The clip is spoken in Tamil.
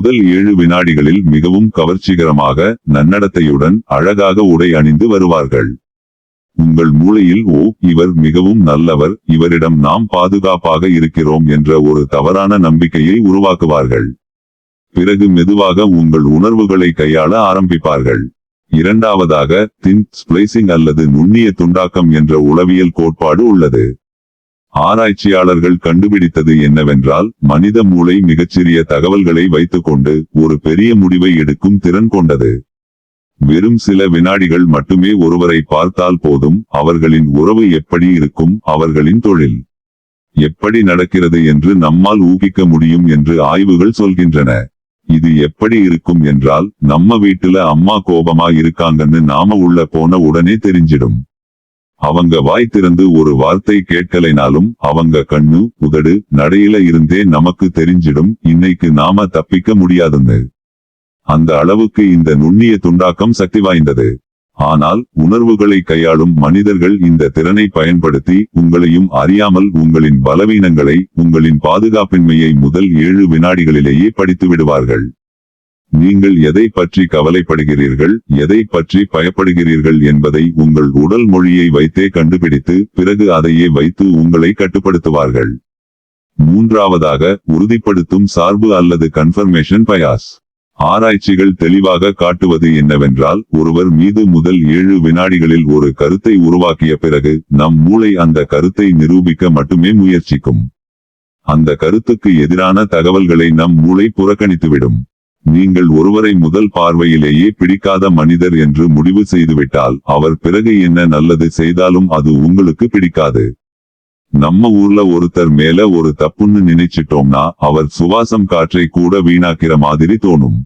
முதல் 7 வினாடிகளில் மிகவும் கவர்ச்சிகரமாக, நன்னடத்தையுடன், அழகாக உடை அணிந்து வருவார்கள். உங்கள் மூளையில் இவர் மிகவும் நல்லவர், இவரிடம் நாம் பாதுகாப்பாக இருக்கிறோம் என்ற ஒரு தவறான நம்பிக்கையை உருவாக்குவார்கள். பிறகு மெதுவாக உங்கள் உணர்வுகளை கையாள ஆரம்பிப்பார்கள். இரண்டாவதாக, தின் ஸ்ப்ளைசிங் அல்லது நுண்ணிய துண்டாக்கம் என்ற உளவியல் கோட்பாடு உள்ளது. ஆராய்ச்சியாளர்கள் கண்டுபிடித்தது என்னவென்றால், மனித மூளை மிகச்சிறிய தகவல்களை வைத்துக்கொண்டு ஒரு பெரிய முடிவை எடுக்கும் திறன் கொண்டது. வெறும் சில வினாடிகள் மட்டுமே ஒருவரை பார்த்தால் போதும், அவர்களின் உறவு எப்படி இருக்கும், அவர்களின் தொழில் எப்படி நடக்கிறது என்று நம்மால் ஊகிக்க முடியும் என்று ஆய்வுகள் சொல்கின்றன. இது எப்படி இருக்கும் என்றால், நம்ம வீட்டுல அம்மா கோபமா இருக்காங்கன்னு நாம உள்ள போன உடனே தெரிஞ்சிடும். அவங்க வாய் திறந்து ஒரு வார்த்தை கேட்கலைனாலும் அவங்க கண்ணு, உதடு, நடையில இருந்தே நமக்கு தெரிஞ்சிடும், இன்னைக்கு நாம தப்பிக்க முடியாதுன்னு. அந்த அளவுக்கு இந்த நுண்ணிய துண்டாக்கம் சக்தி வாய்ந்தது. ஆனால் உணர்வுகளை கையாளும் மனிதர்கள் இந்த திறனை பயன்படுத்தி உங்களையும் அறியாமல் உங்களின் பலவீனங்களை, உங்களின் பாதுகாப்பின்மையை முதல் 7 வினாடிகளிலேயே படித்து விடுவார்கள். நீங்கள் எதை பற்றி கவலைப்படுகிறீர்கள், எதை பற்றி பயப்படுகிறீர்கள் என்பதை உங்கள் உடல் மொழியை வைத்தே கண்டுபிடித்து, பிறகு அதையே வைத்து உங்களை கட்டுப்படுத்துவார்கள். மூன்றாவதாக, உறுதிப்படுத்தும் சார்பு அல்லது கன்ஃபர்மேஷன் பயாஸ். ஆராய்ச்சிகள் தெளிவாக காட்டுவது என்னவென்றால், ஒருவர் மீது முதல் 7 வினாடிகளில் ஒரு கருத்தை உருவாக்கிய பிறகு நம் மூளை அந்த கருத்தை நிரூபிக்க மட்டுமே முயற்சிக்கும். அந்த கருத்துக்கு எதிரான தகவல்களை நம் மூளை புறக்கணித்துவிடும். நீங்கள் ஒருவரை முதல் பார்வையிலேயே பிடிக்காத மனிதர் என்று முடிவு செய்துவிட்டால், அவர் பிறகு என்ன நல்லது செய்தாலும் அது உங்களுக்கு பிடிக்காது. நம்ம ஊர்ல ஒருத்தர் மேல ஒரு தப்புன்னு நினைச்சிட்டோம்னா, அவர் சுவாசம் காற்றை கூட வீணாக்கிற மாதிரி தோணும்.